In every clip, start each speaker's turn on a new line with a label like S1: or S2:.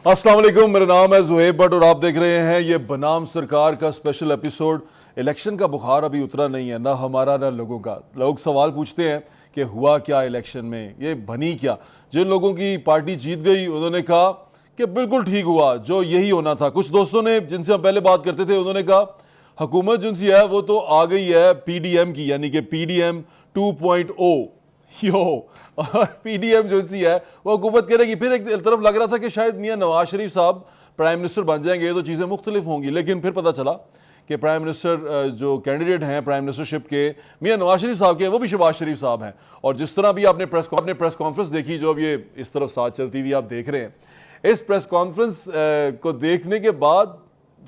S1: अस्सलाम वालेकुम, मेरा नाम है ज़ुहैब भट्ट और आप देख रहे हैं ये बनाम सरकार का स्पेशल एपिसोड। इलेक्शन का बुखार अभी उतरा नहीं है, ना हमारा ना लोगों का। लोग सवाल पूछते हैं कि हुआ क्या इलेक्शन में, ये बनी क्या। जिन लोगों की पार्टी जीत गई उन्होंने कहा कि बिल्कुल ठीक हुआ, जो यही होना था। कुछ दोस्तों ने जिनसे हम पहले बात करते थे उन्होंने कहा हुकूमत जिनसी है वो तो आ गई है पीडीएम की, यानी कि पीडीएम 2.0 यो। और पीडीएम जो सी है वो हुकूमत करेगी। फिर एक तरफ लग रहा था कि शायद मियां नवाज शरीफ साहब प्राइम मिनिस्टर बन जाएंगे तो चीज़ें मुख्तलिफ होंगी, लेकिन फिर पता चला कि प्राइम मिनिस्टर जो कैंडिडेट हैं प्राइम मिनिस्टरशिप के मियां नवाज शरीफ साहब के, वो भी शहबाज शरीफ साहब हैं। और जिस तरह भी आपने प्रेस कॉन्फ्रेंस देखी, जो अब ये इस तरफ साथ चलती हुई आप देख रहे हैं, इस प्रेस कॉन्फ्रेंस को देखने के बाद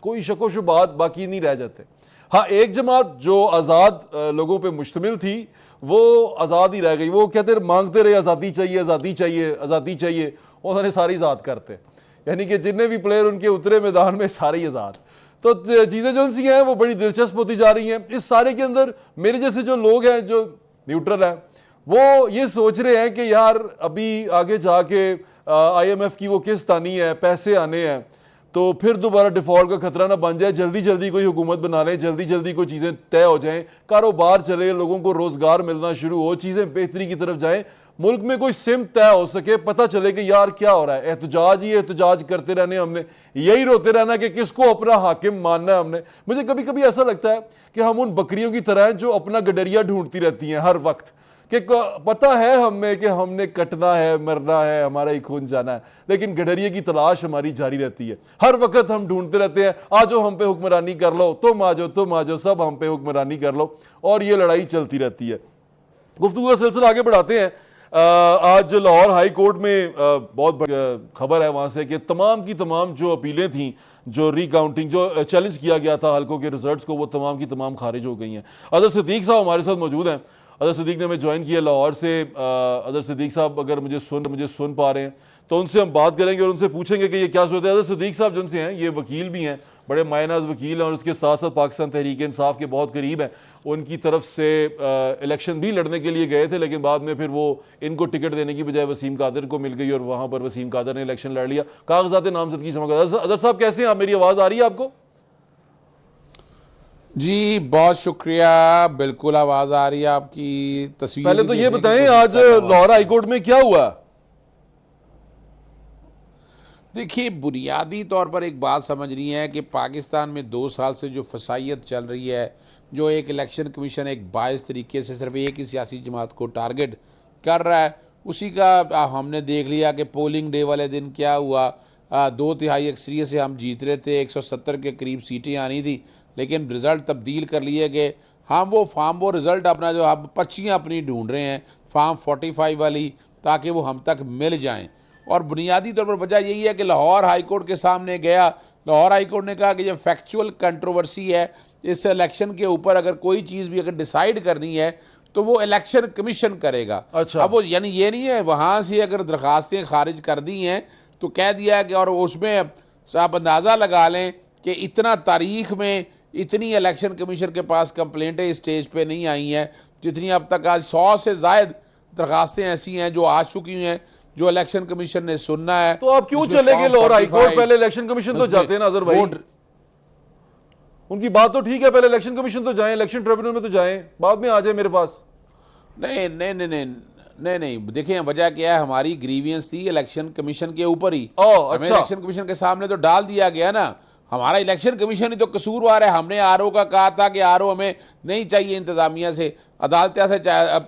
S1: कोई शक शुबात बाकी नहीं रह जाते। हाँ, एक जमात जो आज़ाद लोगों पे मुश्तमिल थी वो आज़ाद ही रह गई। वो कहते मांगते रहे आज़ादी चाहिए, आज़ादी चाहिए, आज़ादी चाहिए। उन्होंने सारी आज़ाद करते, यानी कि जितने भी प्लेयर उनके उतरे मैदान में सारे आज़ाद। तो चीज़ें जो सी हैं वो बड़ी दिलचस्प होती जा रही हैं। इस सारे के अंदर मेरे जैसे जो लोग हैं जो न्यूट्रल हैं वो ये सोच रहे हैं कि यार अभी आगे जाके IMF की वो किस्त आनी है, पैसे आने हैं, तो फिर दोबारा डिफॉल्ट का खतरा ना बन जाए। जल्दी जल्दी कोई हुकूमत बना लें, जल्दी जल्दी कोई चीज़ें तय हो जाएं, कारोबार चले, लोगों को रोज़गार मिलना शुरू हो, चीज़ें बेहतरी की तरफ जाएं, मुल्क में कोई सिमत तय हो सके, पता चले कि यार क्या हो रहा है। एहतजाज ही एहतजाज करते रहने, हमने यही रोते रहना कि किसको अपना हाकिम मानना है हमने। मुझे कभी कभी ऐसा लगता है कि हम उन बकरियों की तरह हैं जो अपना गडरिया ढूंढती रहती हैं हर वक्त, कि पता है हमें कि हमने कटना है, मरना है, हमारा ही खून जाना है, लेकिन गडरिये की तलाश हमारी जारी रहती है। हर वक्त हम ढूंढते रहते हैं, आजो हम पे हुक्मरानी कर लो, तुम आजो सब हम पे हुक्मरानी कर लो, और ये लड़ाई चलती रहती है। गुफ्तगू का सिलसिला आगे बढ़ाते हैं। आज लाहौर हाई कोर्ट में बहुत बड़ी खबर है वहाँ से कि तमाम की तमाम जो अपीलें थीं, जो रिकाउंटिंग, जो चैलेंज किया गया था हल्कों के रिजल्ट्स को, वो तमाम की तमाम खारिज हो गई हैं। अदर सिद्दीक साहब हमारे साथ मौजूद हैं। अदर सिद्दीक ने हमें ज्वाइन किया लाहौर से। अदर सिद्दीक साहब अगर मुझे सुन पा रहे हैं तो उनसे हम बात करेंगे और उनसे पूछेंगे कि ये क्या सोचते हैं। अदर सिद्दीक साहब जिनसे हैं, ये वकील भी हैं, बड़े मायनाज वकील हैं, और उसके साथ साथ पाकिस्तान तहरीक इंसाफ के बहुत करीब हैं। उनकी तरफ से इलेक्शन भी लड़ने के लिए गए थे, लेकिन बाद में फिर वो इनको टिकट देने की बजाय वसीम कादर को मिल गई और वहाँ पर वसीम कादर ने इलेक्शन लड़ लिया। कागजात नामजदगी जमा कर। अदर साहब कैसे हैं आप? मेरी आवाज़ आ रही है आपको?
S2: जी बहुत शुक्रिया, बिल्कुल आवाज आ रही है आपकी। तस्वीर
S1: पहले तो ये बताएं आज लाहौर हाईकोर्ट में क्या हुआ?
S2: देखिए, बुनियादी तौर पर एक बात समझनी है कि पाकिस्तान में 2 साल से जो फसाइयत चल रही है, जो एक इलेक्शन कमीशन एक बायस तरीके से सिर्फ एक ही सियासी जमात को टारगेट कर रहा है, उसी का हमने देख लिया कि पोलिंग डे वाले दिन क्या हुआ। 2/3 अक्सरियत से हम जीत रहे थे, 170 के करीब सीटें आनी थी, लेकिन रिज़ल्ट तब्दील कर लिए गए। हम वो रिज़ल्ट अपना जो अब पर्चियाँ अपनी ढूंढ रहे हैं फार्म 45 वाली, ताकि वो हम तक मिल जाएं। और बुनियादी तौर पर वजह यही है कि लाहौर हाई कोर्ट के सामने गया, लाहौर हाई कोर्ट ने कहा कि ये फैक्चुअल कंट्रोवर्सी है, इस इलेक्शन के ऊपर अगर कोई चीज़ भी अगर डिसाइड करनी है तो वो इलेक्शन कमीशन करेगा।
S1: अच्छा।
S2: अब वो यानी ये नहीं है वहाँ से अगर दरखास्तें खारिज कर दी हैं तो कह दिया है कि, और उसमें आप अंदाज़ा लगा लें कि इतना तारीख में इतनी इलेक्शन कमीशन के पास कंप्लेंटें इस स्टेज पे नहीं आई हैं जितनी अब तक। आज 100 से ज़ायद दरखास्तें ऐसी हैं जो आ चुकी हैं, जो इलेक्शन कमीशन ने सुनना है।
S1: तो आप क्यों चले गए लाहौर हाई कोर्ट? पहले इलेक्शन कमीशन तो जाते हैं ना अजहर भाई, उनकी बात तो ठीक है, पहले इलेक्शन कमीशन तो जाएं, इलेक्शन ट्रिब्यूनल में तो जाएं, बाद में आ जाए मेरे पास।
S2: नहीं नहीं नहीं नहीं नहीं नहीं, देखिए वजह क्या है, हमारी ग्रीवियंस थी इलेक्शन कमीशन के ऊपर ही। हमें इलेक्शन कमीशन के सामने तो डाल दिया गया ना, हमारा इलेक्शन कमीशन ही तो कसूरवार है। हमने RO का कहा था कि RO हमें नहीं चाहिए, इंतजामिया से, अदालत से,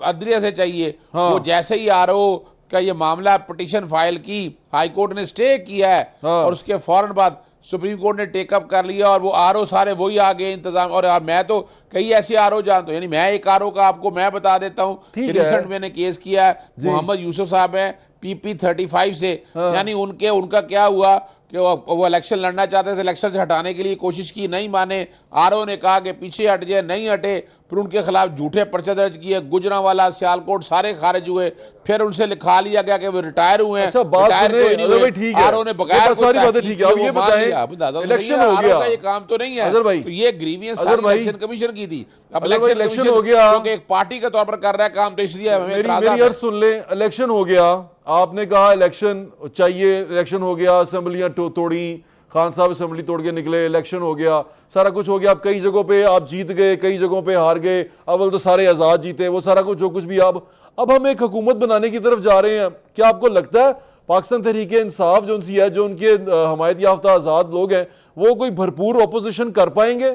S2: अदलिया से चाहिए। वो जैसे ही RO का ये मामला पिटीशन फाइल की, हाई कोर्ट ने स्टे किया है, और उसके फौरन बाद सुप्रीम कोर्ट ने टेकअप कर लिया, और वो RO सारे वही आ गए इंतजाम। और मैं तो कई ऐसे RO जानता हूँ, यानी मैं एक RO का आपको मैं बता देता हूँ। रिसेंट मैंने केस किया है, मोहम्मद यूसुफ साहब है PP 35 से, यानी उनका क्या हुआ कि वो इलेक्शन लड़ना चाहते थे, इलेक्शन से हटाने के लिए कोशिश की, नहीं माने। RO ने कहा कि पीछे हट जाए, नहीं हटे, फिर उनके खिलाफ झूठे पर्चे दर्ज किए, गुजरांवाला, सियालकोट सारे खारिज हुए। फिर उनसे लिखा लिया गया कि वो रिटायर हुए हैं।
S1: अच्छा, रिटायर कोई नहीं हुए। ठीक है,
S2: RO ने बगैर
S1: सारी बातें ठीक है। अब ये बताएं, इलेक्शन हो गया,
S2: ये काम तो नहीं है
S1: अजहर भाई,
S2: तो ये ग्रीवियंस इलेक्शन कमीशन की थी। अब इलेक्शन
S1: हो गया,
S2: क्योंकि एक पार्टी के तौर पर कर रहा है काम, तो इसलिए
S1: मेरी अर्ज सुन ले, इलेक्शन हो गया, आपने कहा इलेक्शन चाहिए, इलेक्शन हो गया, असेंबलियां तोड़ी, खान साहब असेंबली तोड़ के निकले, इलेक्शन हो गया, सारा कुछ हो गया। आप कई जगहों पे आप जीत गए, कई जगहों पे हार गए, अव्वल तो सारे आज़ाद जीते, वो सारा कुछ जो कुछ भी। अब हम एक हुकूमत बनाने की तरफ जा रहे हैं। क्या आपको लगता है पाकिस्तान तहरीक इंसाफ जो उनकी है, जो उनके हमायत याफ्ता आज़ाद लोग हैं, वो कोई भरपूर ऑपोजिशन कर पाएंगे?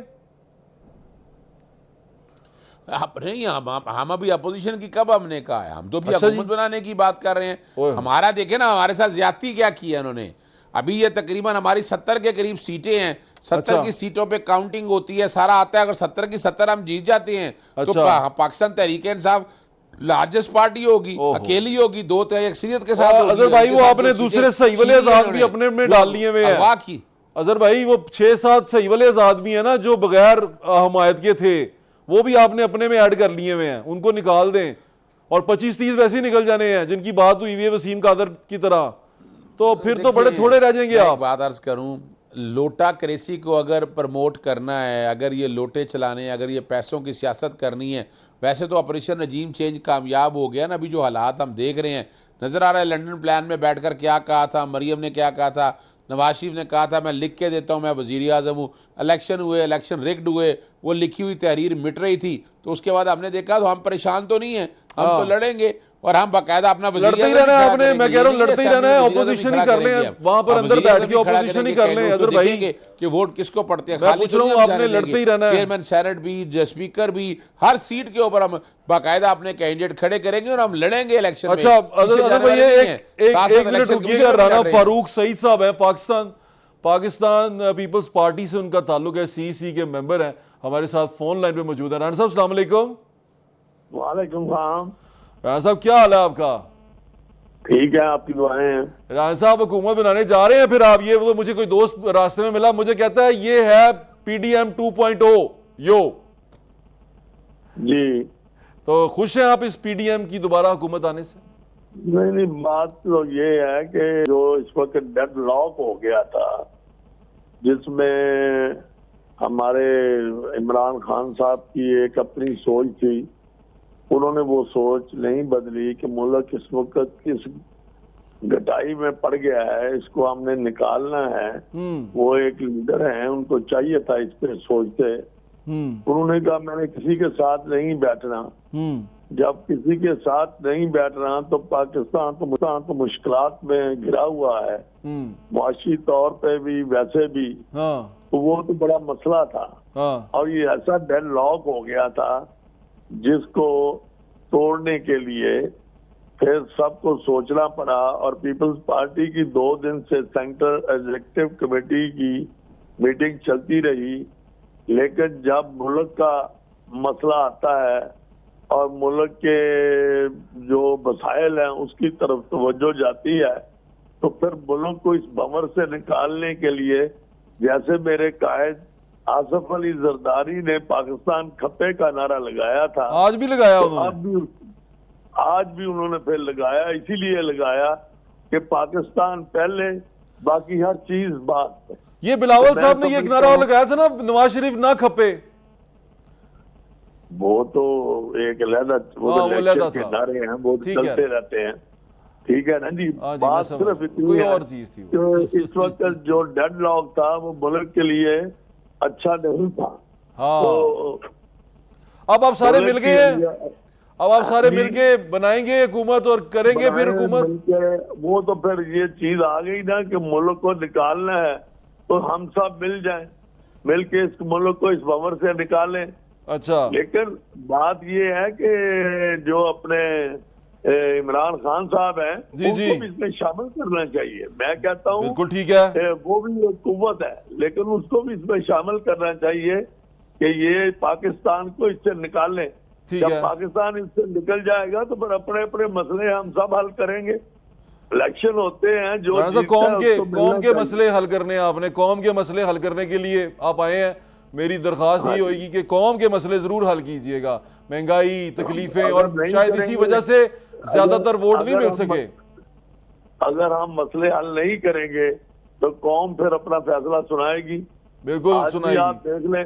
S2: आप नहीं, हम अभी अपोजिशन की कब हमने कहा है? हम तो भी
S1: अच्छा
S2: हुकूमत बनाने की बात कर रहे हैं। हमारा देखे ना, हमारे साथ ज्यादती क्या की है उन्होंने। अभी ये तकरीबन हमारी 70 के करीब सीटें हैं, 70 की सीटों पे काउंटिंग होती है, सारा आता है। अगर 70 की 70 हम जीत जाते हैं तो पाकिस्तान तहरीक इंसाफ लार्जेस्ट पार्टी होगी, अकेली होगी, 2 तिहाई अक्सरियत के साथ।
S1: अजहर भाई वो आपने दूसरे सही वाले आजाद भी अपने में डाल लिए हुए हैं। अजहर भाई वो 6-7 सही वाले आजाद भी है ना जो बगैर हमायत के थे, वो भी आपने अपने में ऐड कर लिए हुए हैं, उनको निकाल दें। और 25-30 वैसे ही निकल जाने हैं जिनकी बात हुई है वसीम कादर की तरह, तो फिर तो बड़े थोड़े रह जाएंगे। आप
S2: बात अर्ज करूं, लोटा क्रेसी को अगर प्रमोट करना है, अगर ये लोटे चलाने, अगर ये पैसों की सियासत करनी है, वैसे तो ऑपरेशन रजीम चेंज कामयाब हो गया ना। अभी जो हालात हम देख रहे हैं, नजर आ रहा है लंदन प्लान में बैठकर क्या कहा था, मरियम ने क्या कहा था, नवाज शरीफ ने कहा था मैं लिख के देता हूं, मैं वजीर आजम हूं। इलेक्शन हुए, इलेक्शन रिग्ड हुए, वो लिखी हुई तहरीर मिट रही थी, तो उसके बाद हमने देखा तो हम परेशान तो नहीं है, हम तो लड़ेंगे और हम बाकायदा अपना
S1: लड़ते ही रहना है। आपने, मैं कह रहा हूं लड़ते ही रहना है, ऑपोजिशन ही कर ले, वहां पर अंदर बैठ के ऑपोजिशन ही कर ले। अजहर भाई
S2: कि वोट किसको पड़ते हैं,
S1: मैं पूछ रहा हूं, आपने लड़ते ही रहना है।
S2: चेयरमैन सेनेट भी, स्पीकर भी, हर सीट के ऊपर हम बाकायदा अपने कैंडिडेट खड़े करेंगे और हम लड़ेंगे इलेक्शन।
S1: अच्छा अजहर भाई एक मिनट रुकिएगा। राना फारूक सईद साहब है, पाकिस्तान पीपल्स पार्टी से उनका ताल्लुक है, सीईसी के मेंबर हैं, हमारे साथ फोन लाइन पे मौजूद है। राना साहब अस्सलाम वालेकुम।
S3: वालेकुम सलाम।
S1: राना साहब क्या हाल है आपका?
S3: ठीक है, आपकी दुआएं हैं।
S1: राना साहब हुकूमत बनाने जा रहे हैं फिर आप? ये वो मुझे कोई दोस्त रास्ते में मिला, मुझे कहता है ये है पीडीएम 2.0 यो
S3: जी।
S1: तो खुश हैं आप इस पीडीएम की दोबारा हुकूमत आने से?
S3: नहीं, बात तो ये है कि जो इस वक्त डेडलॉक हो गया था, जिसमें हमारे इमरान खान साहब की एक अपनी सोच थी, उन्होंने वो सोच नहीं बदली कि मुल्क इस वक्त किस गटाई में पड़ गया है, इसको हमने निकालना है। वो एक लीडर हैं, उनको चाहिए था इस पे सोचते। उन्होंने कहा मैंने किसी के साथ नहीं बैठना। जब किसी के साथ नहीं बैठ रहा तो पाकिस्तान तो मुश्किलात में घिरा हुआ है, मुआशी तौर पे भी, वैसे भी। तो वो तो बड़ा मसला था। और ये ऐसा डेडलॉक हो गया था जिसको तोड़ने के लिए फिर सबको सोचना पड़ा। और पीपल्स पार्टी की 2 दिन से सेंट्रल एग्जीक्यूटिव कमेटी की मीटिंग चलती रही, लेकिन जब मुल्क का मसला आता है और मुल्क के जो मसाइल हैं उसकी तरफ तवज्जो जाती है, तो फिर मुल्क को इस भंवर से निकालने के लिए, जैसे मेरे कायद आसफ अली जरदारी ने पाकिस्तान खप्पे का नारा लगाया था,
S1: आज भी लगाया
S3: तो आज भी उन्होंने फिर लगाया। इसीलिए लगाया कि पाकिस्तान पहले, बाकी हर चीज बाद।
S1: ये बिलावल साहब ने ये एक नारा लगाया था ना, नवाज शरीफ ना खप्पे,
S3: वो तो एक अलहदा के नारे हैं, वो चलते रहते हैं। ठीक है ना जी। बात सिर्फ इतनी और चीज थी कि इस वक्त जो डेडलॉक था वो मुल्क के लिए अच्छा नहीं था। तो
S1: अब आप सारे मिल गए हैं, अब आप सारे मिलके बनाएंगे हुकूमत और करेंगे फिर हुकूमत।
S3: वो तो फिर ये चीज आ गई ना कि मुल्क को निकालना है, तो हम सब मिल जाएं, मिलके इस मुल्क को इस भंवर से निकालें।
S1: अच्छा,
S3: लेकिन बात ये है कि जो अपने इमरान खान साहब हैं, उनको भी इसमें शामिल करना चाहिए। मैं कहता हूँ
S1: बिल्कुल ठीक है,
S3: वो भी एक कुव्वत है, लेकिन उसको भी इसमें शामिल करना चाहिए कि ये पाकिस्तान को इससे निकालें। जब पाकिस्तान इससे निकल जाएगा तो फिर अपने अपने मसले हम सब हल करेंगे। इलेक्शन होते हैं, जो
S1: कौम के मसले हल करने, आपने कौम के मसले हल करने के लिए आप आए हैं। मेरी दरख्वास्त ये होगी कि कौम के मसले जरूर हल कीजिएगा। महंगाई, तकलीफें, और शायद इसी वजह से ज्यादातर वोट नहीं मिल सके।
S3: अगर हम मसले हल नहीं करेंगे तो कौम फिर अपना फैसला सुनाएगी।
S1: बिल्कुल सुनाएगी,
S3: आप देख लें।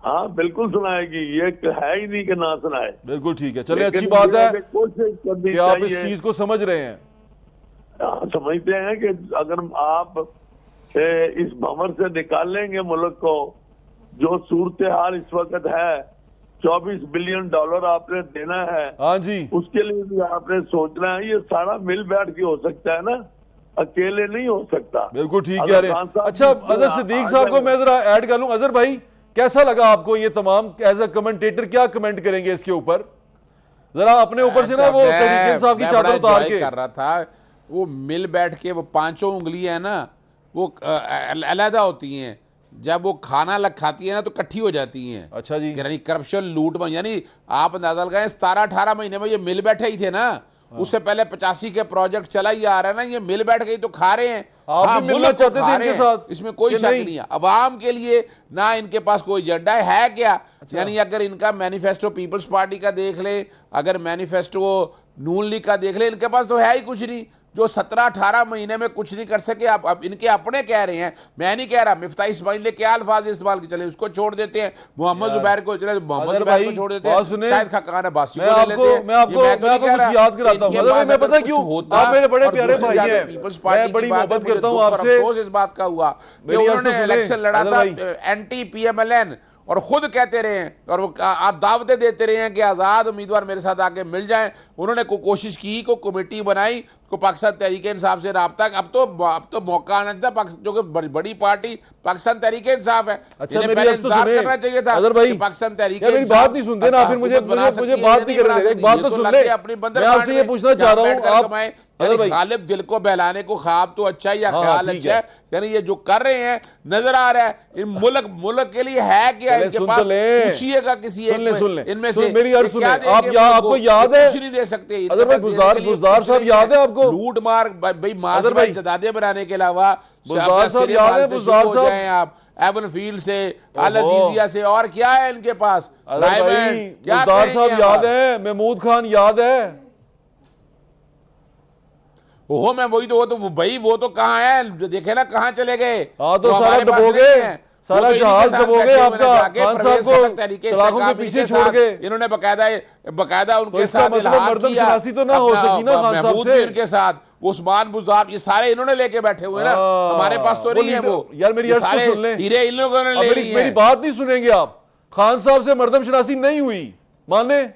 S3: हाँ बिल्कुल सुनाएगी, ये है ही नहीं कि ना सुनाए।
S1: बिल्कुल ठीक है, चलिए अच्छी बात है कि आप इस चीज को समझ रहे हैं।
S3: समझते हैं कि अगर आप इस भंवर से निकालेंगे मुल्क को, जो सूरत हाल इस वक्त है, 24 बिलियन डॉलर आपने देना है,
S1: हाँ जी,
S3: उसके लिए भी आपने सोचना है। ये सारा मिल बैठ के हो सकता है ना, अकेले नहीं हो सकता।
S1: बिल्कुल ठीक कह रहे हैं। अच्छा, अजहर सिद्दीक साहब को मैं जरा ऐड कर लूं। अजहर भाई, कैसा लगा आपको ये तमाम, एज अ कमेंटेटर क्या कमेंट करेंगे इसके ऊपर? जरा अपने ऊपर से ना वो तरीके साहब की चादर उतार के
S2: कर रहा था। वो मिल बैठ के वो पांचों उंगलियां है ना, वो अलहदा होती हैं, जब वो खाना लग खाती है ना तो इकट्ठी हो जाती हैं।
S1: अच्छा जी,
S2: यानी करप्शन, लूट में, यानी आप अंदाजा लगाएं 17-18 महीने में ये मिल बैठे ही थे ना। उससे पहले 85 के प्रोजेक्ट चला ही आ रहा है ना, ये मिल बैठ के ही तो खा रहे हैं।
S1: आप भी मिलना
S2: मुल्क को
S1: चाहते थे
S2: खा
S1: इनके
S2: रहे हैं,
S1: साथ?
S2: इसमें कोई
S1: कि
S2: शक नहीं है। अवाम के लिए ना इनके पास कोई एजेंडा है क्या? यानी अगर इनका मैनिफेस्टो पीपल्स पार्टी का देख ले, अगर मैनिफेस्टो नून लीग का देख ले, इनके पास तो है ही कुछ नहीं। जो 17-18 महीने में कुछ नहीं कर सके, अब इनके अपने कह रहे हैं, मैं नहीं कह रहा। मिफ्ता इस्माइल ने क्या अल्फाज इस्तेमाल किए, चले उसको छोड़ देते हैं, मोहम्मद जुबैर को, चले मोहम्मद जुबैर को छोड़ देते हैं, शायद खाकान अब्बासी को ले लेते हैं।
S1: मैं आपको कुछ याद कराता हूं। मैं पता क्यों, आप मेरे बड़े प्यारे भाई हैं,
S2: पीपल्स पार्टी
S1: मैं बड़ी मोहब्बत करता हूं
S2: आपसे।
S1: आपसे।
S2: इस बात का हुआ कि उन्होंने इलेक्शन लड़ा था एंटी PMLN, और खुद कहते रहे हैं और वो आप दावतें देते रहे हैं कि आज़ाद उम्मीदवार मेरे साथ आके मिल जाएं। उन्होंने कोशिश की, को कमेटी बनाई, को पाकिस्तान तहरीक इंसाफ से राब्ता। अब तो मौका आना चाहिए, जो कि बड़ी पार्टी पाकिस्तान तहरीक इंसाफ है।
S1: अच्छा,
S2: पहले इंतजार करना चाहिए था कि पाकिस्तान तहरीक
S1: मेरी बात नहीं सुनते ना, फिर मुझे बात नहीं करने देते। एक बात तो सुन ले, मैं आपसे ये पूछना चाह रहा हूँ, आप
S2: गालिब दिल को बहलाने को ख्वाब तो अच्छा या ख्याल अच्छा है, यानी ये जो कर रहे हैं नजर आ रहा है। इन मुल्क के लिए है क्या इनके पास? पूछिएगा किसी एक इनमें से,
S1: मेरी अर्ज सुने। आपको याद है,
S2: कुछ नहीं दे सकते।
S1: बुज़दार साहब याद है आपको?
S2: लूट मार भाई, मास जदादे बनाने के अलावा
S1: बुज़दार साहब याद है? बुज़दार साहब
S2: आप एवन फील्ड से, अल अजीजिया से, और क्या है इनके पास?
S1: बुज़दार साहब याद है? महमूद खान याद है?
S2: ओहो, मैं वही तो भाई वो तो कहाँ है, देखे ना कहाँ चले गए।
S1: हाँ, तो सारा डबोगे, सारा जहाज डबोगे आपका। खान साहब को सलाखों के पीछे छोड़ के
S2: इन्होंने बकायदा उनके साथ
S1: मर्दम शनासी तो ना हो सकी ना खान साहब से।
S2: इनके साथ उस्मान बुज़दार, ये सारे इन्होंने लेके बैठे हुए ना, हमारे पास तो नहीं है वो।
S1: यार मेरी अर्ज तो सुन ले,
S2: हीरे इन लोगों ने ले ली है।
S1: मेरी बात नहीं सुनेंगे आप। खान साहब से मर्दम शनासी नहीं हुई, माने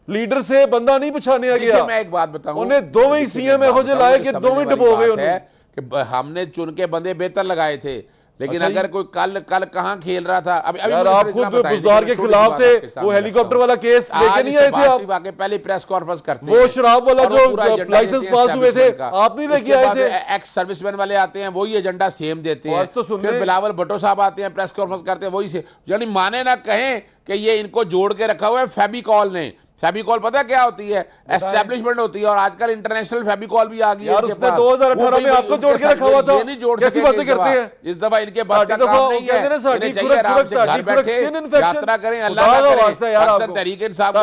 S1: लीडर से बंदा नहीं पछाने गया।
S2: मैं एक बात बताऊं,
S1: उन्हें दो ही सीएम हो जे लाए कि दो ही डबो गए उन्हें।
S2: कि हमने चुन के बंदे बेहतर लगाए थे, लेकिन
S1: अच्छा,
S2: अगर कोई कल कहां खेल रहा था। अभी
S1: यार आप खुद बुज़दार के खिलाफ थे, वो हेलीकॉप्टर वाला केस लेके नहीं आए थे आप?
S2: पहले प्रेस कॉन्फ्रेंस करते,
S1: वो शराब वाला जो लाइसेंस पास हुए थे आप नहीं लेके आए थे?
S2: एक्स सर्विसमैन वाले आते हैं, वही एजेंडा सेम देते हैं। फिर बिलावल भुट्टो साहब आते हैं, प्रेस कॉन्फ्रेंस करते हैं, वही से। यानी माने ना कहें कि ये इनको जोड़ के रखा हुआ है फेविकॉल ने। फेविकॉल पता क्या होती है? एस्टैब्लिशमेंट होती है, और आजकल इंटरनेशनल फेविकॉल भी आ गई है।
S1: यार उसने 2018 में आपको जोड़ के रखा हुआ था, कैसी बातें करते हैं?
S2: इस दफा इनके पास का काम नहीं है, इन्हें चाहिए आराम से घर बैठे यात्रा करें, अल्लाह का वास्ता यार। पाकिस्तान तहरीक इंसाफ को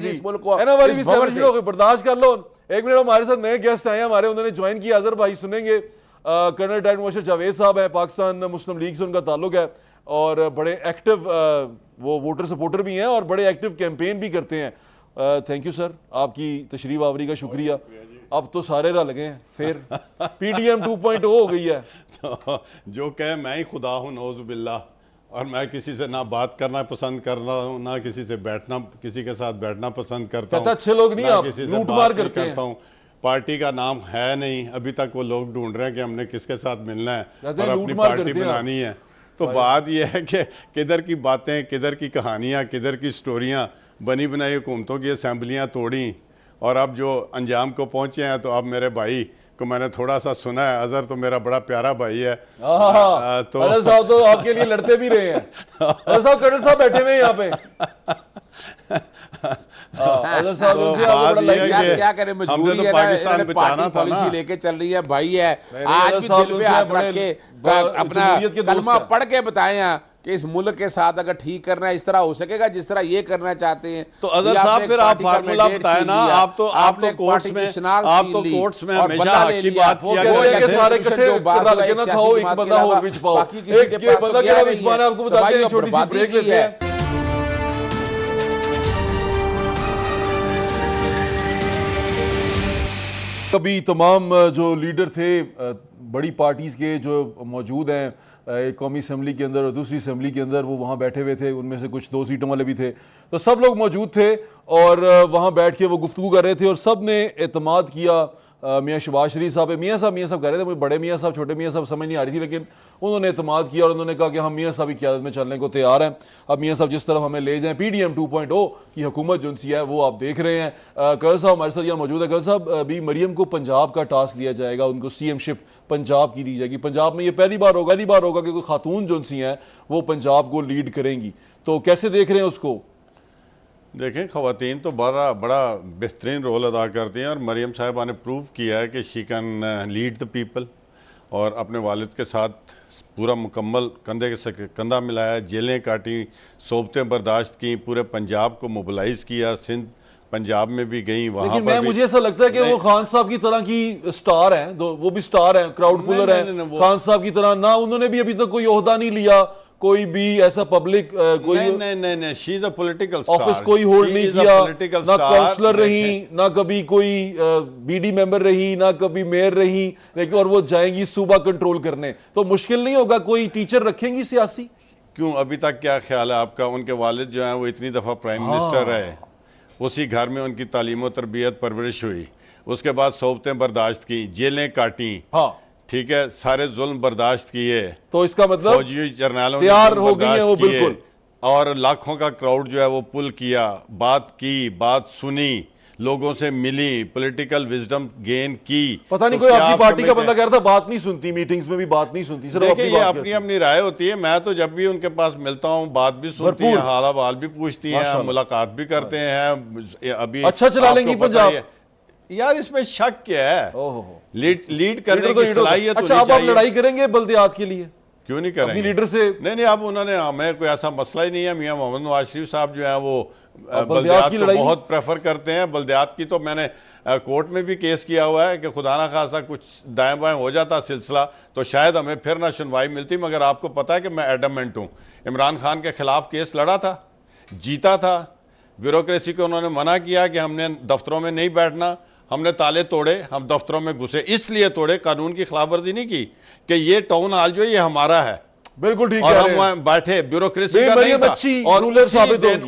S2: इस मुल्क को
S1: बर्दाश्त कर लो। एक मिनट, हमारे साथ नए गेस्ट आए हैं हमारे, उन्होंने ज्वाइन किया। अजहर भाई सुनेंगे, कर्नल डायरेक्टर मोशर जावेद साहब है, पाकिस्तान मुस्लिम लीग से उनका ताल्लुक है, और बड़े एक्टिव वो वोटर सपोर्टर भी हैं और बड़े एक्टिव कैंपेन भी करते हैं। थैंक यू सर, आपकी तशरीफ आवरी का शुक्रिया। अब तो सारे रल गए हैं, फिर PDM 2.0 हो गई है।
S4: तो जो कहे मैं ही खुदा हूँ, नौज़ु बिल्लाह, और मैं किसी से ना बात करना पसंद करता हूँ, ना किसी से बैठना, किसी के साथ बैठना पसंद करता हूँ।
S1: अच्छे लोग नहीं, आप लूट मार करते हैं।
S4: पार्टी का नाम है नहीं, अभी तक वो लोग ढूंढ रहे हैं कि हमने किसके साथ मिलना है और अपनी पार्टी बनानी है। तो बात यह है कि किधर की बातें, किधर की कहानियाँ, किधर की स्टोरियाँ, बनी बनाई हुकूमतों की असेंबलियाँ तोड़ी, और अब जो अंजाम को पहुँचे हैं। तो अब मेरे भाई को मैंने थोड़ा सा सुना है, अजहर तो मेरा बड़ा प्यारा भाई है।
S1: तो अजहर साहब तो आपके लिए लड़ते भी रहे हैं। अजहर साहब, कर्नल साहब बैठे हुए हैं यहाँ पे।
S2: अजहर साहब क्या करें, मजबूरी है,
S4: पाकिस्तान बचाना था ना,
S2: लेके चल रही है भाई है। आज भी दिल पे हाथ रख के अपना कलमा पढ़ के बताएं कि इस मुल्क के साथ अगर ठीक करना है, इस तरह हो सकेगा जिस तरह ये करना चाहते हैं।
S4: तो अजहर साहब फिर आप फार्मूला बताए ना, आप तो कोर्ट्स में हमेशा हक की बात किया करते थे।
S1: सारे इकट्ठे रल के ना खाओ, एक बंदा और विच पाओ। एक ये बंदा क्या विच पाना है आपको बताते हैं, छोटी सी ब्रेक लेते हैं। अभी तमाम जो लीडर थे बड़ी पार्टीज़ के जो मौजूद हैं एक कौमी असम्बली के अंदर और दूसरी असम्बली के अंदर, वो वहाँ बैठे हुए थे। उनमें से कुछ 2 सीटों वाले भी थे, तो सब लोग मौजूद थे और वहाँ बैठ के वो गुफ्तगू कर रहे थे और सब ने एतमाद किया मियाँ शहबाज शरीफ साहब। मियाँ साहब कह रहे थे, मुझे बड़े मियाँ साहब छोटे मियाँ साहब समझ नहीं आ रही थी, लेकिन उन्होंने एतमाद किया और उन्होंने कहा कि हम मियाँ साहब की क़यादत में चलने को तैयार हैं। अब मियाँ साहब जिस तरफ हमें ले जाएं, PDM 2.0 की हुकूमत जो सी है वो आप देख रहे हैं। कर्ल साहब हमारे साथ यहाँ मौजूद है। कर्ल साहब, अभी मरियम को पंजाब का टास्क दिया जाएगा, उनको CM-शिप पंजाब की दी जाएगी। पंजाब में ये पहली बार होगा कि कोई खातून जो सी हैं वो पंजाब को लीड करेंगी, तो कैसे देख रहे हैं उसको?
S4: देखें, ख़वातीन तो बड़ा बेहतरीन रोल अदा करती हैं और मरियम साहिबा ने प्रूव किया है कि she can lead the people, और अपने वालिद के साथ पूरा मुकम्मल कंधे से कंधा मिलाया, जेलें काटी, सोबतें बर्दाश्त की, पूरे पंजाब को मोबिलाइज किया, सिंध पंजाब में भी गई। वहाँ पर
S1: मुझे ऐसा लगता है कि वो खान साहब की तरह की स्टार हैं, वो भी स्टार हैं, क्राउड पुलर हैं खान साहब की तरह ना। उन्होंने भी अभी तक कोई ओहदा नहीं लिया, कोई भी ऐसा पब्लिक कोई
S4: नहीं, she is a political
S1: office कोई होल्ड नहीं किया, ना काउंसलर रही, ना कभी कोई BD मेंबर रही, ना कभी मेयर रही, लेकिन और वो जाएंगी सूबा कंट्रोल करने। तो मुश्किल नहीं होगा, कोई टीचर रखेंगी सियासी?
S4: क्यों, अभी तक क्या ख्याल है आपका? उनके वालिद जो हैं वो इतनी दफ़ा प्राइम मिनिस्टर रहे, उसी घर में उनकी तालीम और तरबियत परवरिश हुई, उसके बाद सोबतें बर्दाश्त की, जेलें काटी, हाँ ठीक है, सारे जुल्म बर्दाश्त किए,
S1: तो इसका मतलब
S4: फौजी जर्नैलों
S1: तैयार हो गई है वो बिल्कुल,
S4: और लाखों का क्राउड जो है वो पुल किया, बात की, बात सुनी, लोगों से मिली, पॉलिटिकल विजडम गेन की।
S1: पता नहीं, कोई आपकी पार्टी का बंदा कह रहा था बात नहीं सुनती, मीटिंग्स में भी बात नहीं सुनती।
S4: देखिए, ये अपनी अपनी राय होती है। मैं तो जब भी उनके पास मिलता हूँ बात भी सुनती है, हाल अहवाल भी पूछती हैं, मुलाकात भी करते हैं। अभी
S1: अच्छा चला लेंगी पंजाब।
S4: यार इसमें शक क्या है? लीड करने की सलाहियत।
S1: अच्छा, अब आप लड़ाई करेंगे बल्दियात के लिए?
S4: क्यों नहीं करेंगे?
S1: लीडर से
S4: नहीं, अब उन्होंने, हमें कोई ऐसा मसला ही नहीं है। मियां मोहम्मद नवाज शरीफ साहब जो है वो बल्दियात को बहुत प्रेफर करते हैं। बल्दियात की तो मैंने कोर्ट में भी केस किया हुआ है कि खुदा ना खासा कुछ दाएं बाएं हो जाता सिलसिला तो शायद हमें फिर ना सुनवाई मिलती। मगर आपको पता है कि मैं एडमेंट हूँ। इमरान खान के खिलाफ केस लड़ा था, जीता था। ब्यूरोक्रेसी को उन्होंने मना किया कि हमने दफ्तरों में नहीं बैठना, हमने ताले तोड़े, हम दफ्तरों में घुसे। इसलिए तोड़े, कानून की खिलाफवर्जी नहीं की कि ये टाउन हॉल जो ये हमारा है।
S1: बिल्कुल ठीक
S4: और हम वहां बैठे, ब्यूरोक्रेसी का नहीं था। और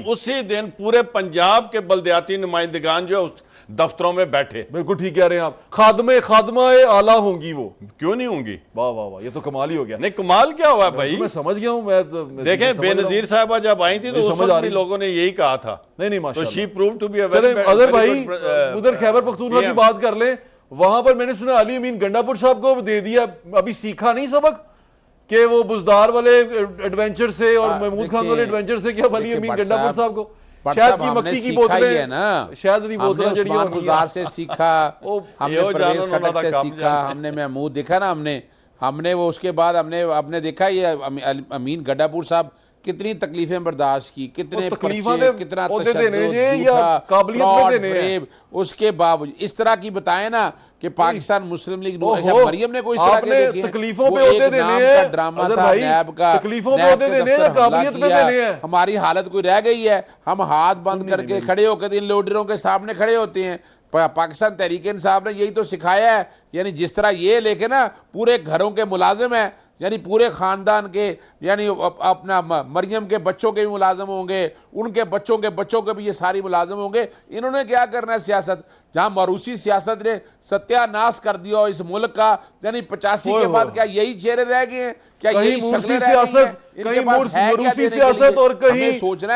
S4: उसी दिन पूरे पंजाब के बल्दियाती नुमाइंदगान जो उस दफ्तरों में बैठे।
S1: बिल्कुल ठीक कह रहे हैं आप। खादमा आला होंगी वो,
S4: क्यों नहीं होंगी?
S1: वाह वाह वाह, ये तो कमाल ही हो गया।
S4: नहीं, कमाल क्या हुआ भाई?
S1: मैं समझ गया हूँ। मैं
S4: देखें, बेनजीर साहबा जब आई थी तो उस वक्त भी लोगों ने यही कहा था।
S1: नहीं,
S4: तो she prove to be
S1: Azhar भाई, उधर खैबर पख्तूनख्वा की बात कर ले, वहां पर मैंने सुना अली अमीन गंडापुर साहब को दे दिया। अभी सीखा नहीं सबक कि वो बुजदार वाले एडवेंचर से और महमूद खान वाले एडवेंचर से, क्या अली अमीन गंडापुर साहब को शायद की मक्खी की बोतलें है ना, शायद दी बोतलें जड़ी
S2: बुजदार से सीखा, हमने परवेज खटक से सीखा, हमने महमूद देखा ना, हमने वो उसके बाद हमने देखा ये अमीन गंडापुर साहब कितनी तकलीफें बर्दाश्त की, कितने पर्चे, कितना तशद्दुद, उसके बावजूद इस तरह की बताए ना कि पाकिस्तान मुस्लिम लीग मरियम ने कोई इस तरह के
S1: तकलीफों पे होते देने हैं,
S2: ड्रामा था नैब का,
S1: तकलीफों पे होते देने हैं, काबिलियत पे देने हैं।
S2: हमारी हालत कोई रह गई है? हम हाथ बंद करके खड़े होकर इन लीडरों के सामने खड़े होते हैं। पाकिस्तान तहरीक इंसाफ ने यही तो सिखाया है। यानी जिस तरह ये लेके ना पूरे घरों के मुलाजिम है, यानी पूरे खानदान के, यानी अपना मरियम के बच्चों के भी मुलाजिम होंगे, उनके बच्चों के भी ये सारी मुलाजिम होंगे। इन्होंने क्या करना है? सियासत, जहां मरूसी सियासत ने सत्यानाश कर दिया इस मुल्क का, यानी 85 के बाद क्या यही चेहरे रह गए हैं? क्या यही शक्लें रह गई हैं?
S1: कहीं मरूसी सियासत और कहीं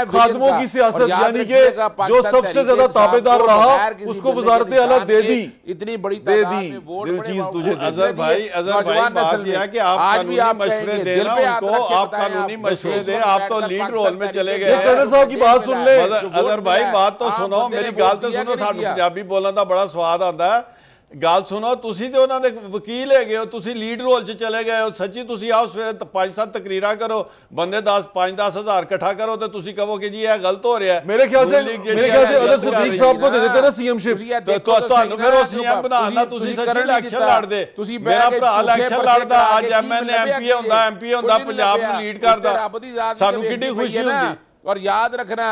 S1: खादमों की सियासत, यानी कि जो सबसे ज्यादा ताबेदार रहा उसको वजारत आला दे दी।
S2: इतनी बड़ी तादाद में वोट
S1: तुझे
S4: अजहर भाई बात यह है कि आप कानूनी मशवरे दें ना उनको, आप कानूनी मशवरे दें। आप तो लीड रोल में चले गए।
S1: कर्नल साहब की बात सुन ले।
S4: अजहर भाई बात तो सुनो, मेरी गाल तो सुनो। सानू पंजाबी बोलना दा बड़ा स्वाद आता है। गाल सुनो, तुसी तो उन्होंने वकील है हो, तुसी लीड रोल च चले गए हो। सच्ची तुसी आओ सवेरे 5-7 तकरीरा करो, बंदे 5-10 हज़ार इकट्ठा करो तो तुसी कहो कि जी ये गलत हो रहा है।
S1: मेरे ख्याल से अदर सिद्दीक साहब को दे देते ना CM-शिप,
S4: तो ਤੁਹਾਨੂੰ ਫਿਰ ਉਹ CM ਬਣਾਉਂਦਾ। ਤੁਸੀਂ ਸੱਚੀ ਇਲੈਕਸ਼ਨ ਲੜਦੇ। ਮੇਰਾ ਭਰਾ ਇਲੈਕਸ਼ਨ ਲੜਦਾ, ਅੱਜ MNA MP ਹੁੰਦਾ, ਪੰਜਾਬ ਨੂੰ ਲੀਡ ਕਰਦਾ। ਸਾਨੂੰ ਕਿੰਨੀ ਖੁਸ਼ੀ ਹੁੰਦੀ।
S2: और याद रखना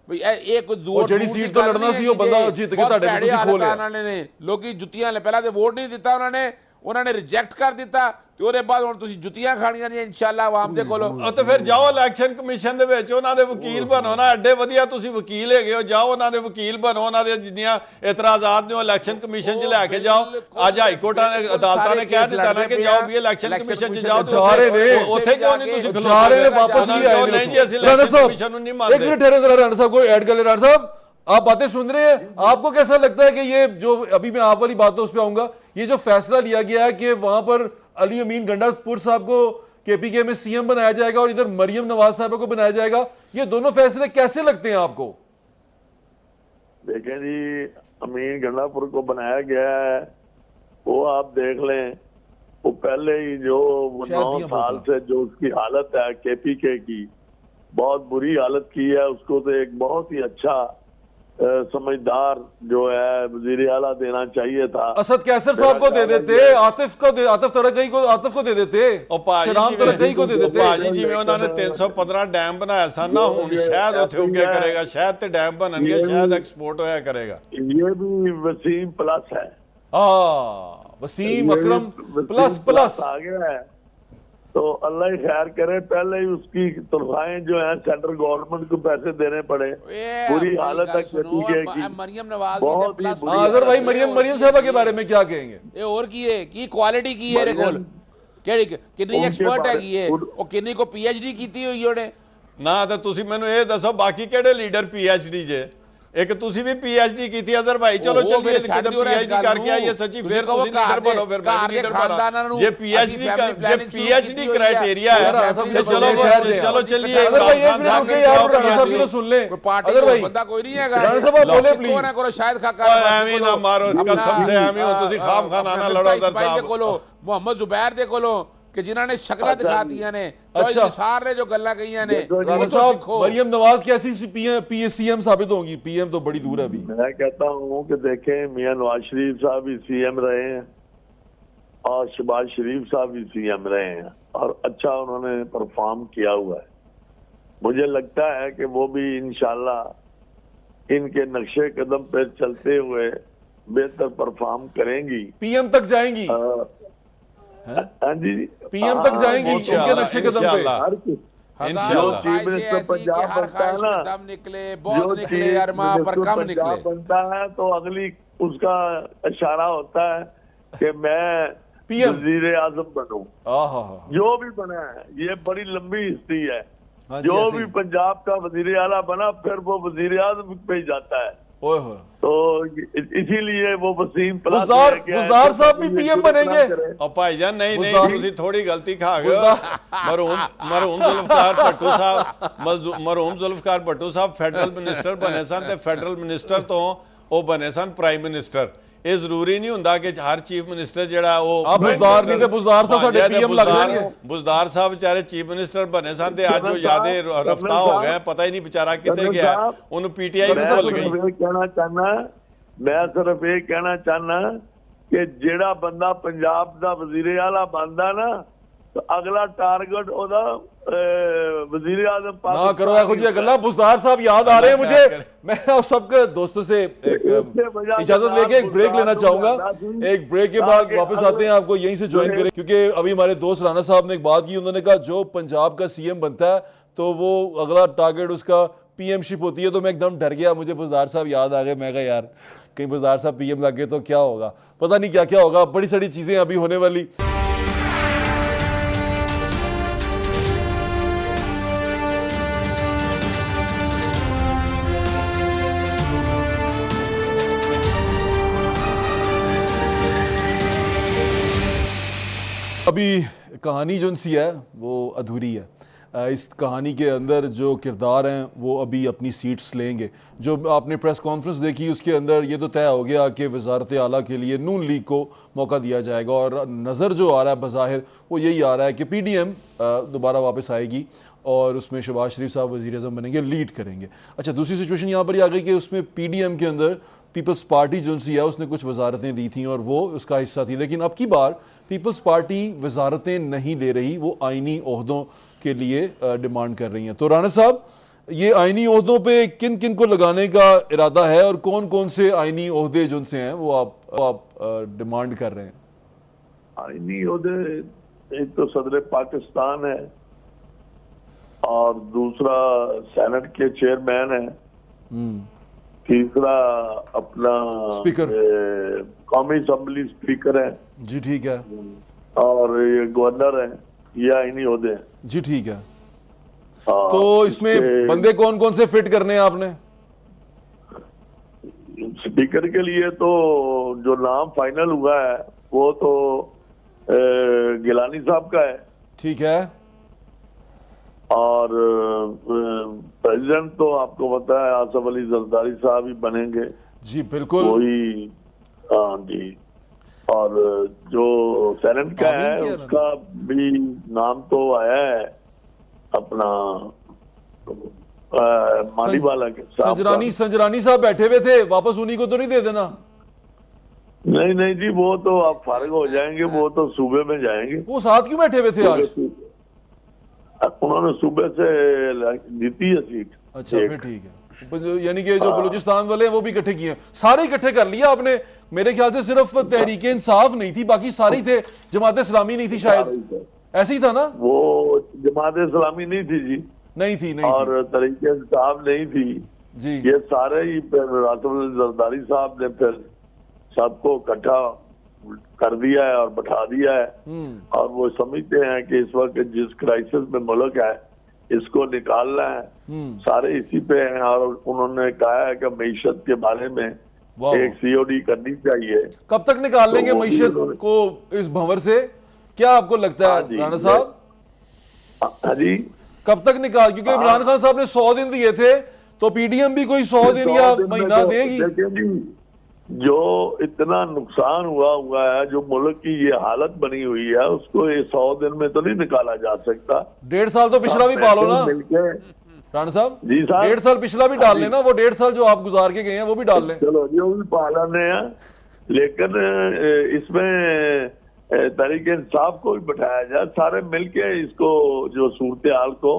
S2: ਇਹ ਕੋਈ
S1: ਉਹ ਜਿਹੜੀ ਸੀਟ ਤੋਂ ਲੜਨਾ ਸੀ ਉਹ ਬੰਦਾ ਜਿੱਤ ਕੇ ਤੁਹਾਡੇ ਵਿੱਚ ਤੁਸੀਂ ਖੋ ਲਿਆ।
S2: ਉਹਨਾਂ ਨੇ ਲੋਕੀ ਜੁੱਤੀਆਂ ਪਹਿਲਾਂ ਤੇ ਵੋਟ ਨਹੀਂ ਦਿੱਤਾ, ਉਹਨਾਂ ਨੇ ਰਿਜੈਕਟ ਕਰ ਦਿੱਤਾ ਤੇ ਉਹਦੇ ਬਾਅਦ ਹੁਣ ਤੁਸੀਂ ਜੁੱਤੀਆਂ ਖਾਣੀਆਂ ਨੇ ਇਨਸ਼ਾਅੱਲਾ ਆਵਾਮ ਦੇ ਕੋਲੋਂ।
S4: ਉਹ ਤੇ ਫਿਰ ਜਾਓ ਇਲੈਕਸ਼ਨ ਕਮਿਸ਼ਨ ਦੇ ਵਿੱਚ ਉਹਨਾਂ ਦੇ ਵਕੀਲ ਬਣੋ ਨਾ, ਐਡੇ ਵਧੀਆ ਤੁਸੀਂ ਵਕੀਲ ਹੈਗੇ ਹੋ, ਜਾਓ ਉਹਨਾਂ ਦੇ ਵਕੀਲ ਬਣੋ, ਉਹਨਾਂ ਦੇ ਜਿੰਨੀਆਂ ਇਤਰਾਜ਼ਾਤ ਨੇ ਉਹ ਇਲੈਕਸ਼ਨ ਕਮਿਸ਼ਨ 'ਚ ਲੈ ਕੇ ਜਾਓ। ਅੱਜ ਹਾਈ ਕੋਰਟਾਂ ਨੇ ਅਦਾਲਤਾਂ ਨੇ ਕਹਿ ਦਿੱਤਾ ਨਾ ਕਿ ਜਾਓ ਵੀ ਇਲੈਕਸ਼ਨ ਕਮਿਸ਼ਨ 'ਚ ਜਾਓ, ਉੱਥੇ ਕਿਉਂ ਨਹੀਂ ਤੁਸੀਂ
S1: ਜਾ ਰਹੇ ਨੇ ਵਾਪਸ नहीं आए।
S4: नहीं जी ਅਸੀਂ ਇਲੈਕਸ਼ਨ ਕਮਿਸ਼ਨ ਨੂੰ ਨਹੀਂ ਮੰਨਦੇ।
S1: एक मिनट ठहरे जरा, राणा साहब को ऐड कर ले। राणा साहब आप बातें सुन रहे हैं, आपको कैसा लगता है कि ये जो अभी मैं आप वाली बात तो उस पर आऊंगा, ये जो फैसला लिया गया है कि वहां पर अली अमीन गंडापुर साहब को केपीके में सीएम बनाया जाएगा और इधर मरियम नवाज साहब को बनाया जाएगा, ये दोनों फैसले कैसे लगते हैं आपको?
S3: देखें जी, अमीन गंडापुर को बनाया गया है वो आप देख लें, वो पहले ही जो 9 साल से जो उसकी हालत है केपीके की, बहुत बुरी हालत की है, उसको तो एक बहुत ही अच्छा समझदार जो है वजीर आला देना चाहिए था।
S1: असद कैसर साहब को दे देते, आतिफ तड़कई को, आतिफ को दे देते, शराम तड़कई को दे देते।
S4: ਭਾਜੀ ਜਿਵੇਂ ਉਹਨਾਂ ਨੇ 315 ਡੈਮ ਬਣਾਇਆ ਸਨ ਨਾ, ਹੁਣ ਸ਼ਾਇਦ ਉੱਥੇ ਉੱਗਿਆ ਕਰੇਗਾ, ਸ਼ਾਇਦ ਤੇ ਡੈਮ ਬਣਨਗੇ, ਸ਼ਾਇਦ ਐਕਸਪੋਰਟ ਹੋਇਆ ਕਰੇਗਾ।
S3: ये भी वसीम प्लस है,
S1: वसीम अकरम प्लस
S3: आ गया है, तो अल्लाह ही खैर करे। पहले ही उसकी तनख्वाहें जो है सेंट्रल गवर्नमेंट को पैसे देने पड़े, बुरी हालत है केपीके की,
S2: मरियम नवाज
S3: बहुत ही बुरी
S1: अजहर भाई मरियम साहबा के बारे में क्या कहेंगे?
S2: ਇਹ ਹੋਰ ਕੀ ਕੁਆਲਿਟੀ ਕੀ ਹੈ ਇਹਦੇ ਕੋਲ, ਕਿੰਨੀ ਐਕਸਪਰਟ ਹੈਗੀ ਹੈ, ਉਹ ਕਿੰਨੀ ਕੋ ਪੀਐਚਡੀ ਕੀਤੀ ਹੋਈ ਉਹਨੇ।
S4: ਨਾ ਤਾਂ ਤੁਸੀਂ ਮੈਨੂੰ ਇਹ ਦੱਸੋ ਬਾਕੀ ਕਿਹੜੇ ਲੀਡਰ ਪੀਐਚਡੀ ਜੇ? ਇੱਕ ਤੁਸੀਂ ਵੀ ਪੀਐਚਡੀ ਕੀਤੀ ਅਜ਼ਰ ਭਾਈ, ਚਲੋ ਚੱਲੀਏ ਕਿਤੇ ਪੀਐਚਡੀ ਕਰਕੇ ਆਈਏ ਸੱਚੀ, ਫਿਰ ਤੁਸੀਂ ਲੀਡਰ ਬਣੋ, ਫਿਰ ਮੈਂ ਲੀਡਰ ਬਣਾ। ਜੇ ਪੀਐਚਡੀ ਕ੍ਰਾਈਟੇਰੀਆ ਹੈ ਤੇ ਚਲੋ ਚੱਲੀਏ ਇਮਰਾਨ ਖਾਨ ਸਾਹਿਬ
S1: की तो सुन ले।
S2: पार्टी का बंदा कोई नहीं है, शायद
S4: ਐਵੇਂ ਨਾ ਮਾਰੋ ਕਸਮ ਸੇ, ਐਵੇਂ ਹੋ ਤੁਸੀਂ ਖਾਮ ਖਾਨਾ ਨਾ ਲੜੋ ਅਜ਼ਰ ਸਾਹਿਬ
S2: ਕੋਲੋਂ, ਮੁਹੰਮਦ ਜ਼ੁਬੈਰ ਦੇ ਕੋਲੋਂ, कि जिन्होंने शक्ल दिखातियां ने, निसार ने जो गल्लां कहीयां ने।
S1: राणा साहब मरियम नवाज कैसी सीएम साबित होंगी? पीएम तो बड़ी दूर है अभी।
S3: मैं कहता हूं कि देखें, मियां नवाज शरीफ साहब भी सीएम रहे हैं और शहबाज शरीफ साहब भी सीएम रहे हैं और अच्छा उन्होंने परफॉर्म किया हुआ है। मुझे लगता है कि वो भी इंशाल्लाह इनके नक्शे कदम पे चलते हुए बेहतर परफॉर्म करेंगी,
S1: पीएम तक जाएंगी।
S3: हाँ जी,
S1: पीएम तक जाएंगी उनके नक्शे कदम पे।
S3: चीफ मिनिस्टर पंजाब बनता है ना,
S2: दम निकले बहुत निकले, अरमा पर कम निकले
S3: बनता है तो अगली उसका इशारा होता है कि मैं वजीर आजम बनूं। जो भी बना है, ये बड़ी लंबी हिस्ट्री है, जो भी पंजाब का वजीर आला बना फिर वो वजीर आजम पे ही जाता है। तो इसीलिए वो वसीम
S1: बुज़दार साहब भी पीएम बनेंगे।
S4: और भाईजान नहीं तुसी थोड़ी गलती खा गए। मरहूम जुल्फकार भट्टो साहब फेडरल मिनिस्टर बने सन ते फेडरल मिनिस्टर तो वो बने सन प्राइम मिनिस्टर। ਇਹ ਜ਼ਰੂਰੀ ਨਹੀਂ ਹੁੰਦਾ ਕਿ ਹਰ ਚੀਫ ਮਿਨਿਸਟਰ ਜਿਹੜਾ ਉਹ
S1: ਬੁਜ਼ਦਾਰ ਨਹੀਂ ਤੇ ਬੁਜ਼ਦਾਰ ਸਾਹਿਬ ਸਾਡੇ ਪੀਐਮ ਲੱਗ ਜਾਣਗੇ।
S4: ਬੁਜ਼ਦਾਰ ਸਾਹਿਬ ਵਿਚਾਰੇ ਚੀਫ ਮਿਨਿਸਟਰ ਬਣੇ ਸਨ ਤੇ ਅੱਜ ਉਹ ਜਿਆਦੇ ਰਫਤਾ ਹੋ ਗਏ, ਪਤਾ ਹੀ ਨਹੀਂ ਵਿਚਾਰਾ ਕਿੱਥੇ ਗਿਆ, ਉਹਨੂੰ ਪੀਟੀਆਈ ਵੀ ਭੁੱਲ ਗਈ।
S3: ਮੈਂ ਸਿਰਫ ਇਹ ਕਹਿਣਾ ਚਾਹਨਾ ਕਿ ਜਿਹੜਾ ਬੰਦਾ ਪੰਜਾਬ ਦਾ ਵਜ਼ੀਰ ਆਲਾ ਬਣਦਾ ਨਾ, अगला टारगेट वजीर आजम
S1: ना करो खुद गल्ला। बुज़दार साहब याद आ रहे हैं मुझे। मैं आप सबके दोस्तों से इजाजत लेके एक ब्रेक लेना चाहूंगा। एक ब्रेक के बाद वापस आते हैं, आपको यहीं से ज्वाइन करें, क्योंकि अभी हमारे दोस्त राणा साहब ने एक बात की। उन्होंने कहा जो पंजाब का सीएम बनता है तो वो अगला टारगेट उसका पीएमशिप होती है। तो मैं एकदम डर गया, मुझे बुज़दार साहब याद आ गए। मैं कहा यार कहीं बुज़दार साहब पीएम लग गए तो क्या होगा, पता नहीं क्या क्या होगा। बड़ी सारी चीजें अभी होने वाली। अभी कहानी जो सी है वो अधूरी है। इस कहानी के अंदर जो किरदार हैं वो अभी अपनी सीट्स लेंगे। जो आपने प्रेस कॉन्फ्रेंस देखी उसके अंदर ये तो तय हो गया कि वज़ारत आला के लिए नून लीग को मौका दिया जाएगा, और नज़र जो आ रहा है बज़ाहिर वो यही आ रहा है कि पीडीएम दोबारा वापस आएगी और उसमें शहबाज शरीफ साहब वज़ीर आज़म बनेंगे, लीड करेंगे। अच्छा, दूसरी सिचुएशन यहाँ पर ही आ गई कि उसमें पीडीएम के अंदर पीपल्स पार्टी जो सी है उसने कुछ वजारतें दी थी और वो उसका हिस्सा थी, लेकिन अब की बार पीपल्स पार्टी वजारतें नहीं ले रही, वो आइनी ओहदों के लिए डिमांड कर रही हैं। तो राणा साहब ये आईनी ओहदों पे किन किन को लगाने का इरादा है और कौन कौन से आईनी ओहदे जो उनसे हैं वो आप डिमांड कर रहे हैं?
S3: आईनी ओहदे एक तो सदर पाकिस्तान है और दूसरा सेनेट के चेयरमैन है, तीसरा अपना
S1: स्पीकर,
S3: कौमी असेंबली स्पीकर है
S1: जी ठीक है,
S3: और ये गवर्नर है, ये आईनी ओहदे हैं
S1: जी ठीक है। तो इसमें बंदे कौन कौन से फिट करने हैं आपने?
S3: स्पीकर के लिए तो जो नाम फाइनल हुआ है वो तो गिलानी साहब का है,
S1: ठीक है,
S3: और प्रेसिडेंट तो आपको पता है आसफ अली जरदारी साहब ही बनेंगे
S1: जी बिल्कुल,
S3: वही, हाँ जी। और जो सेनेट का है उसका भी नाम तो आया है अपना मालीवाला के साहब,
S1: संजरानी साहब बैठे हुए थे, वापस उन्हीं को तो नहीं दे देना?
S3: नहीं नहीं जी, वो तो आप फारिग हो जाएंगे, वो तो सूबे में जाएंगे।
S1: वो साथ क्यों बैठे हुए थे आज?
S3: उन्होंने सूबे से जीती है सीट।
S1: अच्छा फिर ठीक है, यानी कि जो बलूचिस्तान वाले हैं वो भी इकट्ठे किए हैं, सारे इकट्ठे कर लिया आपने। मेरे ख्याल से सिर्फ तहरीक इंसाफ नहीं थी, बाकी सारे थे, जमात इस्लामी नहीं थी शायद, ऐसे ही था ना?
S3: वो जमात इस्लामी नहीं थी जी,
S1: नहीं थी
S3: और तहरीक इंसाफ नहीं थी
S1: जी, ये
S3: सारे ही फिर आसफ अली जरदारी साहब ने फिर सबको इकट्ठा कर दिया है और बैठा दिया है, और वो समझते हैं कि इस वक्त जिस क्राइसिस में मुल्क है इसको निकालना है, सारे इसी पे हैं। और उन्होंने कहा है कि मईशत के बारे में एक सीओडी करनी चाहिए।
S1: कब तक निकाल लेंगे मईशत को इस भंवर से, क्या आपको लगता है राणा साहब?
S3: हाँ जी,
S1: कब तक निकाल, क्योंकि इमरान खान साहब ने 100 दिन दिए थे, तो पीडीएम भी कोई 100 दिन या महीना देगी?
S3: जो इतना नुकसान हुआ है, जो मुल्क की ये हालत बनी हुई है, उसको ये 100 दिन में तो नहीं निकाला जा सकता।
S1: 1.5 साल तो पिछला भी पालो ना राणा साहब जी, साहब 1.5 साल पिछला भी डाल लेना, वो 1.5 साल जो आप गुजार के गए हैं वो भी डाल लें।
S3: चलो जी, वो भी पालने हैं, लेकिन इसमें तहरीक इंसाफ को भी बैठाया जाए, सारे मिलके इसको जो सूरत हाल को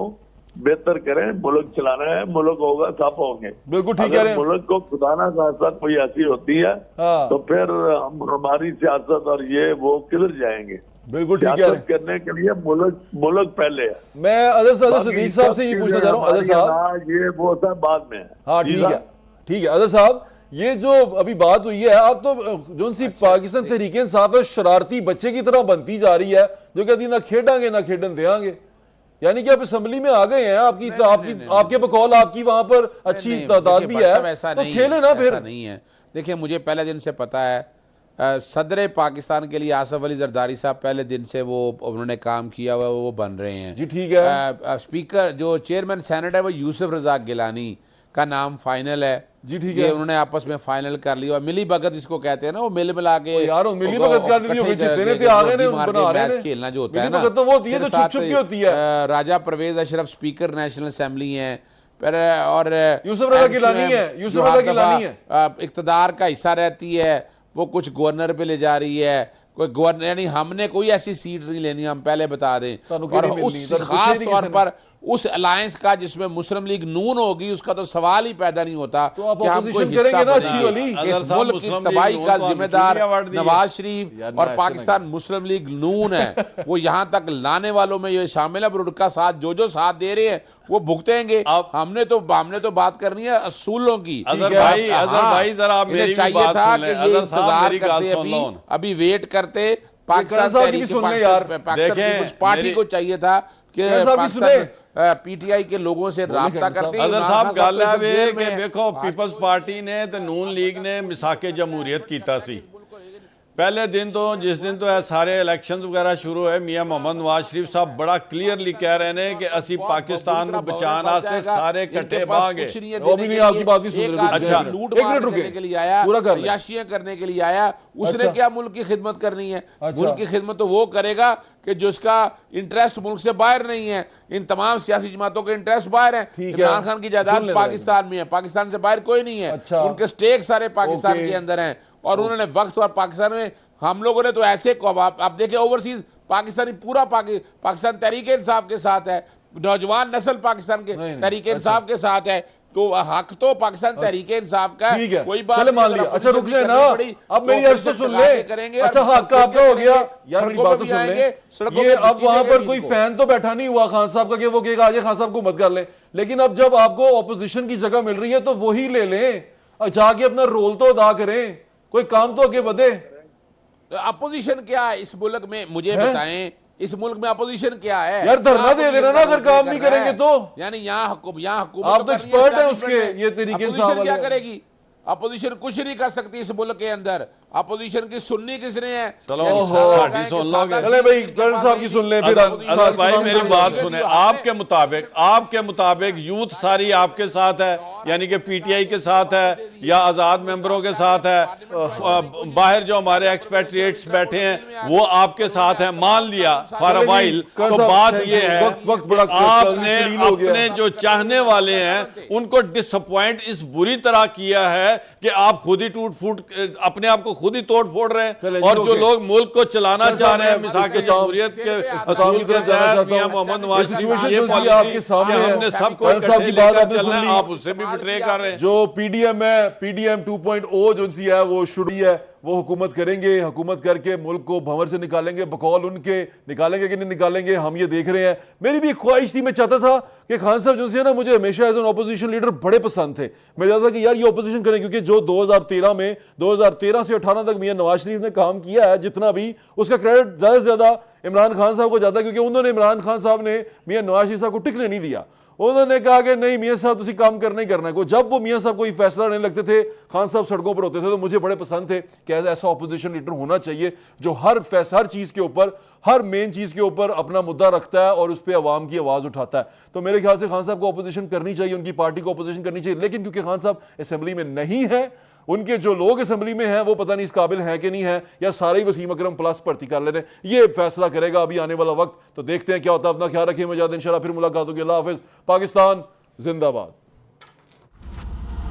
S3: बेहतर करें। मुल्क चलाना है, मुल्क होगा सब होंगे,
S1: बिल्कुल ठीक है।
S3: मुल्क को खुदाना सियासत कोई ऐसी होती है तो फिर हमारी सियासत और ये वो किधर जाएंगे?
S1: बिल्कुल ठीक है,
S3: करने के लिए मुल्क पहले है।
S1: मैं अदर सदीक साहब से ये पूछना चाह रहा हूँ, अदर साहब
S3: ये वो सब बाद में है।
S1: हाँ ठीक है अदर साहब, ये जो अभी बात हुई है, आप तो जो सी पाकिस्तान तहरीक इंसाफ है शरारती बच्चे की तरह बनती जा रही है, जो कहती ना खेडांगे ना खेडन देंगे, यानी कि आप असेंबली में आ गए हैं, आपके बकौल आपकी वहां पर अच्छी तादाद भी है, तो खेले ना फिर।
S2: नहीं है, देखिए मुझे पहले दिन से पता है, सदर पाकिस्तान के लिए आसफ अली जरदारी साहब पहले दिन से वो उन्होंने काम किया हुआ, वो बन रहे हैं
S1: जी ठीक है।
S2: स्पीकर जो चेयरमैन सेनेट है वो यूसुफ रजाक गिलानी का नाम फाइनल है
S1: जी ठीक
S2: है, उन्होंने आपस में फाइनल कर लिया। मिली भगत जिसको कहते हैं ना, वो मिल मिला के
S1: यार मिली भगत का
S2: मैच खेलना जो होता है ना,
S1: तो वो होती है, छुप छुप के होती है।
S2: Raja Pervez Ashraf speaker national assembly है, और
S1: यूसुफ रजा गिलानी है,
S2: इक्तदार का हिस्सा रहती है, वो कुछ गवर्नर पे ले जा रही है, कोई गवर्नर, यानी हमने कोई ऐसी सीट नहीं लेनी, हम पहले बता दें। और उस खास तौर पर उस अलायंस का जिसमें मुस्लिम लीग नून होगी, उसका तो सवाल ही पैदा नहीं होता
S1: तो
S2: कि हम कोई हिस्सा बनेंगे। इस मुल्क की तबाही का जिम्मेदार नवाज शरीफ और पाकिस्तान मुस्लिम लीग नून है, वो यहाँ तक लाने वालों में ये शामिल है। उनका साथ जो साथ दे रहे हैं वो भुगतेंगे। हमने तो बात करनी है असूलों की। चाहिए था कि ये इंतजार करते, अभी वेट करते, पाकिस्तान पीपुल्स पार्टी को चाहिए था कि पीटीआई के लोगों से राब्ता करते।
S4: अदर साहब गल है कि देखो पीपल्स पार्टी ने ते नून लीग ने मिसाके जमहूरियत कीता सी पहले दिन तो, जिस दिन तो सारे इलेक्शन वगैरह शुरू है, मियां मोहम्मद नवाज शरीफ साहब बड़ा क्लियरली कह रहे हैं कि असी पाकिस्तान को बचाने वास्ते सारे इकट्ठे बांगे।
S1: वो भी नहीं, आपकी बात नहीं सुन रहे।
S2: अच्छा, लूट करने के लिए आया, याशियां करने के लिए आया, उसने क्या मुल्क की खिदमत करनी है? मुल्क की खिदमत तो वो करेगा कि जिसका इंटरेस्ट मुल्क से बाहर नहीं है। इन तमाम सियासी जमातों के इंटरेस्ट बाहर है। इमरान खान की जायदाद पाकिस्तान में है, पाकिस्तान से बाहर कोई नहीं है, उनके स्टेक सारे पाकिस्तान के अंदर हैं, और उन्होंने वक्त और पाकिस्तान में हम लोगों ने तो ऐसे आप देखिए ओवरसीज पाकिस्तानी पूरा पाकिस्तान तहरीक इंसाफ के साथ है, नौजवान नस्ल पाकिस्तान के तहरीक इंसाफ के साथ है, तो हक तो पाकिस्तान तहरीक इंसाफ का
S1: ठीक है,
S2: कोई बात
S1: चले
S2: नहीं।
S1: मान लिया। अच्छा रुक जाए ना, अब मेरी अर्ज तो सुन ले। अच्छा हक का आपका हो गया यार, मेरी बात तो सुन ले। ये अब वहां पर कोई फैन तो बैठा नहीं हुआ खान साहब का कि वो कहेगा आज खान साहब को मत कर ले, लेकिन अब जब आपको ऑपोजिशन की जगह मिल रही है तो वही ले लें और जाके अपना रोल तो अदा करें, कोई काम तो आगे बढ़े।
S2: अपोजिशन क्या है इस मुल्क में, मुझे बताएं, इस मुल्क में अपोजिशन क्या है?
S1: यार धरना दे देना ना अगर काम नहीं करेंगे तो।
S2: यानी यहाँ हुकूमत
S1: आप तो एक्सपर्ट हैं उसके, ये तरीके
S2: अपोजिशन क्या करेगी? अपोजिशन कुछ नहीं कर सकती इस मुल्क के अंदर। अपोजिशन की सुननी किसने है?
S4: चलो
S1: चले भाई कर्नल साहब की सुन ले फिर।
S4: भाई मेरी बात सुने, आपके मुताबिक यूथ सारी आपके साथ है, यानी कि पीटीआई के साथ है या आजाद मेंबरों के साथ है? बाहर जो हमारे एक्सपेट्रिएट्स बैठे हैं वो आपके साथ है, मान लिया फॉर अ वाइल। तो बात ये है आपने अपने जो चाहने वाले हैं उनको डिसअपॉइंट इस बुरी तरह किया है कि आप खुद ही टूट फूट अपने आप को खुद ही तोड़ फोड़ रहे हैं, और जो लोग मुल्क को चलाना चाह रहे हैं मिसाल के जमहूरियत के असूल के तहत मियां मोहम्मद नवाज शरीफ
S1: आपके सामने
S4: हमने सबको
S1: साहब की बात आपने
S4: चलना
S1: सुन
S4: है,
S1: ली।
S4: आप उससे भी बिट्रे कर रहे हैं।
S1: जो पीडीएम है, पीडीएम 2.0 जो सी है वो शुरू है, वो हुकूमत करेंगे, हुकूमत करके मुल्क को भंवर से निकालेंगे, बकौल उनके निकालेंगे कि नहीं निकालेंगे हम ये देख रहे हैं। मेरी भी ख्वाहिश थी, मैं चाहता था कि खान साहब जो है ना, मुझे हमेशा एज एन ऑपोजिशन लीडर बड़े पसंद थे। मैं चाहता था कि यार ये ऑपोजिशन करें, क्योंकि जो 2013 से 18 तक मियां नवाज शरीफ ने काम किया है जितना भी, उसका क्रेडिट ज्यादा से ज्यादा इमरान खान साहब को जाता है, क्योंकि उन्होंने इमरान खान साहब ने मियां नवाज शरीफ साहब को टिकने नहीं दिया। उन्होंने कहा कि नहीं मियां साहब तुसी काम करना ही करना है। जब वो मियां साहब कोई फैसला लेने लगते थे, खान साहब सड़कों पर होते थे, तो मुझे बड़े पसंद थे कि ऐसा ऑपोजिशन लीडर होना चाहिए जो हर चीज के ऊपर, हर मेन चीज के ऊपर अपना मुद्दा रखता है और उस पर अवाम की आवाज उठाता है। तो मेरे ख्याल से खान साहब को ऑपोजिशन करनी चाहिए, उनकी पार्टी को ऑपोजिशन करनी चाहिए। लेकिन क्योंकि खान साहब असेंबली में नहीं है, उनके जो लोग असेंबली में हैं वो पता नहीं इस काबिल हैं कि नहीं है, या सारे ही वसीम अकरम प्लस भर्ती कर ले रहे हैं, ये फैसला करेगा अभी आने वाला वक्त। तो देखते हैं क्या होता है। अपना ख्याल रखिए, मजाद इंशाल्लाह फिर मुलाकात होगी। अल्लाह हाफिज। पाकिस्तान जिंदाबाद।